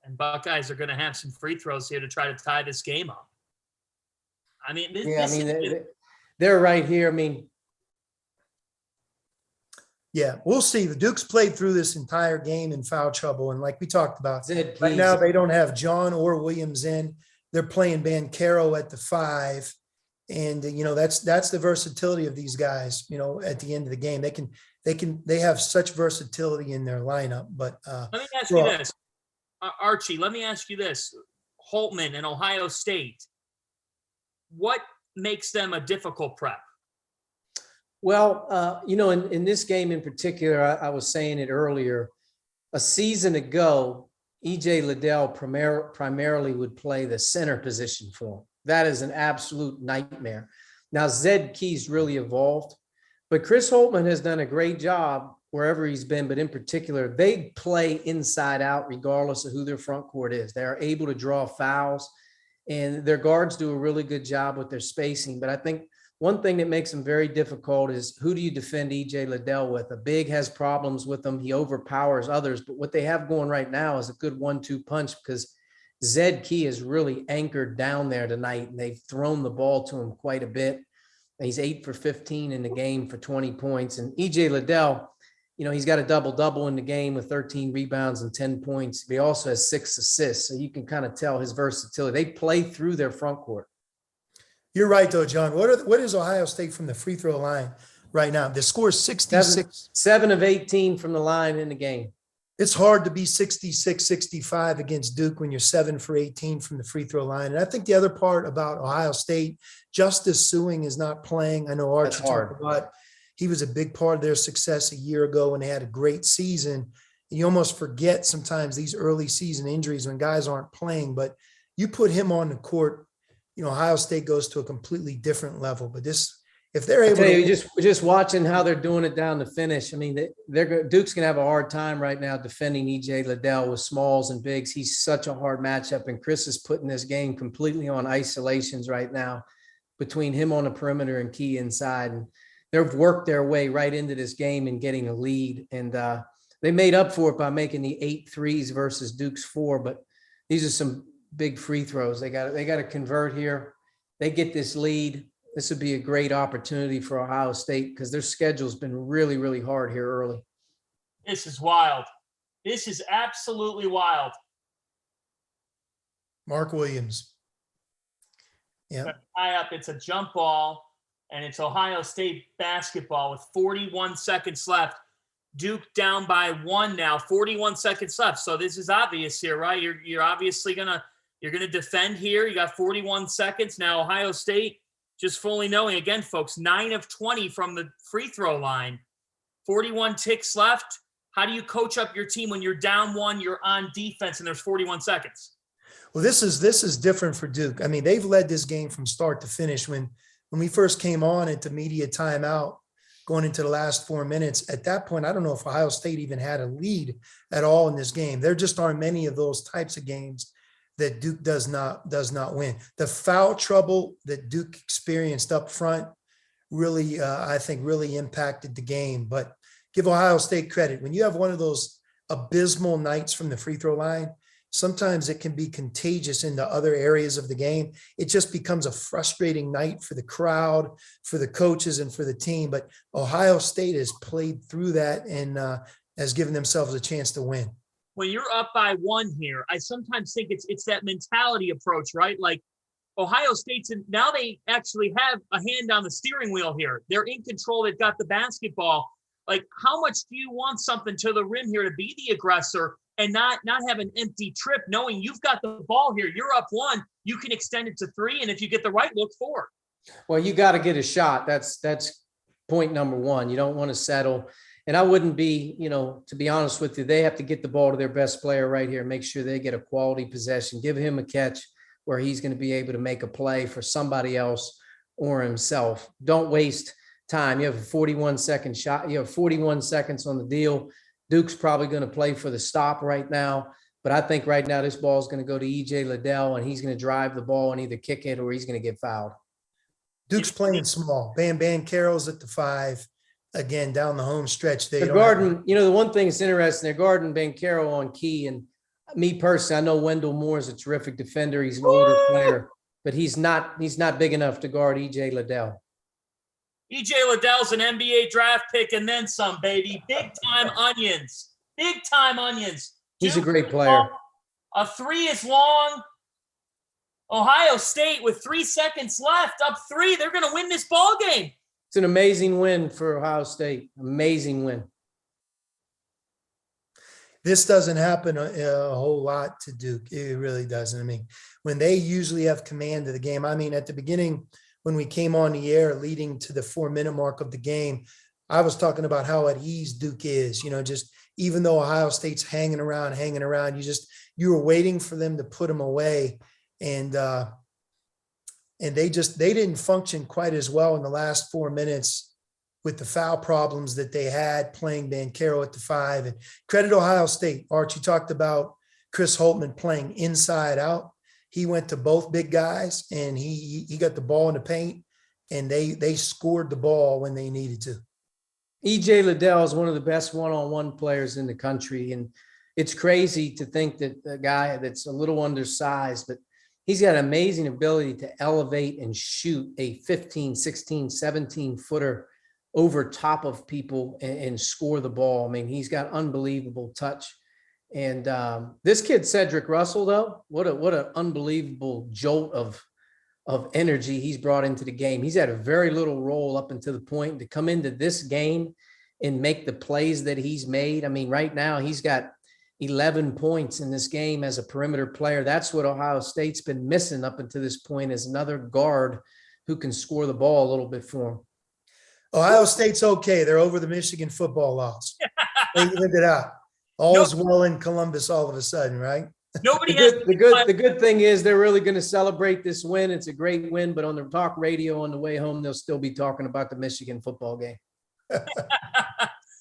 And Buckeyes are going to have some free throws here to try to tie this game up. I mean, they're right here. I mean, yeah, we'll see. The Dukes played through this entire game in foul trouble. And like we talked about, Zed right Keys. now they don't have John or Williams in. They're playing Bancaro at the 5. And, that's the versatility of these guys, at the end of the game. They have such versatility in their lineup. But let me ask you this, Archie, let me ask you this. Holtman and Ohio State, what makes them a difficult prep? Well, in this game in particular, I was saying it earlier, a season ago, E.J. Liddell primarily would play the center position for him. That is an absolute nightmare. Now, Zed Keys really evolved, but Chris Holtman has done a great job wherever he's been, but in particular, they play inside out regardless of who their front court is. They are able to draw fouls, and their guards do a really good job with their spacing. But I think one thing that makes them very difficult is who do you defend E.J. Liddell with? A big has problems with them. He overpowers others. But what they have going right now is a good 1-2 punch because Zed Key is really anchored down there tonight, and they've thrown the ball to him quite a bit. He's 8 for 15 in the game for 20 points. And E.J. Liddell, he's got a double-double in the game with 13 rebounds and 10 points. But he also has 6 assists. So you can kind of tell his versatility. They play through their front court. You're right, though, John. What is Ohio State from the free throw line right now? The score is 66. 7 of 18 from the line in the game. It's hard to be 66, 65 against Duke when you're 7 for 18 from the free throw line. And I think the other part about Ohio State, Justice Suing is not playing. I know Archie talked about he was a big part of their success a year ago when they had a great season. And you almost forget sometimes these early season injuries when guys aren't playing. But you put him on the court, Ohio State goes to a completely different level. But if they're able to just watching how they're doing it down the finish, I mean, Duke's gonna have a hard time right now defending E.J. Liddell with smalls and bigs. He's such a hard matchup, and Chris is putting this game completely on isolations right now between him on the perimeter and Key inside. And they've worked their way right into this game and getting a lead, and they made up for it by making the 8 threes versus Duke's 4. But these are some big free throws. They got to convert here. They get this lead. This would be a great opportunity for Ohio State because their schedule's been really, really hard here early. This is wild. This is absolutely wild. Mark Williams. Yeah. High up. It's a jump ball, and it's Ohio State basketball with 41 seconds left. Duke down by 1 now, 41 seconds left. So this is obvious here, right? You're obviously you're gonna defend here. You got 41 seconds now. Ohio State, just fully knowing, again, folks, 9 of 20 from the free throw line, 41 ticks left. How do you coach up your team when you're down 1, you're on defense, and there's 41 seconds? Well, this is different for Duke. I mean, they've led this game from start to finish. When we first came on into media timeout, going into the last 4 minutes, at that point, I don't know if Ohio State even had a lead at all in this game. There just aren't many of those types of games that Duke does not win. The foul trouble that Duke experienced up front really, I think, really impacted the game. But give Ohio State credit. When you have one of those abysmal nights from the free throw line, sometimes it can be contagious into other areas of the game. It just becomes a frustrating night for the crowd, for the coaches, and for the team. But Ohio State has played through that and has given themselves a chance to win. When you're up by 1 here, I sometimes think it's that mentality approach, right? Like Ohio State's now they actually have a hand on the steering wheel here. They're in control. They've got the basketball. Like, how much do you want something to the rim here to be the aggressor and not have an empty trip, knowing you've got the ball here? You're up 1. You can extend it to 3, and if you get the right look, 4. Well, you got to get a shot. That's point number 1. You don't want to settle. And I wouldn't be, to be honest with you, they have to get the ball to their best player right here, make sure they get a quality possession, give him a catch where he's going to be able to make a play for somebody else or himself. Don't waste time. You have a 41-second shot. You have 41 seconds on the deal. Duke's probably going to play for the stop right now. But I think right now this ball is going to go to E.J. Liddell, and he's going to drive the ball and either kick it or he's going to get fouled. Duke's playing small. Bancaro's at the 5. Again, down the home stretch. They're guarding, the one thing that's interesting, they're guarding Bancaro on Key. And me personally, I know Wendell Moore is a terrific defender. He's an older player, but he's not big enough to guard EJ Liddell. EJ Liddell's an NBA draft pick and then some, baby. Big time onions. Big time onions. He's a Duke great player. A three is long. Ohio State with 3 seconds left, up 3. They're going to win this ball game. It's an amazing win for Ohio State. Amazing win. This doesn't happen a whole lot to Duke. It really doesn't. I mean, when they usually have command of the game, I mean, at the beginning, when we came on the air leading to the 4-minute mark of the game, I was talking about how at ease Duke is, just even though Ohio State's hanging around, you were waiting for them to put them away. And they didn't function quite as well in the last 4 minutes with the foul problems that they had playing Banchero at the 5. And credit Ohio State. Archie talked about Chris Holtman playing inside out. He went to both big guys and he got the ball in the paint, and they scored the ball when they needed to. EJ Liddell is one of the best one-on-one players in the country. And it's crazy to think that a guy that's a little undersized, but he's got an amazing ability to elevate and shoot a 15, 16, 17 footer over top of people and score the ball. I mean, he's got unbelievable touch. And this kid, Cedric Russell, though, what an unbelievable jolt of energy he's brought into the game. He's had a very little role up until the point to come into this game and make the plays that he's made. I mean, right now he's got 11 points in this game as a perimeter player. That's what Ohio State's been missing up until this point, is another guard who can score the ball a little bit for him. Ohio State's okay. They're over the Michigan football loss. They lived it out. All is well in Columbus all of a sudden, right? Nobody The good thing is they're really going to celebrate this win. It's a great win, but on the talk radio on the way home, they'll still be talking about the Michigan football game.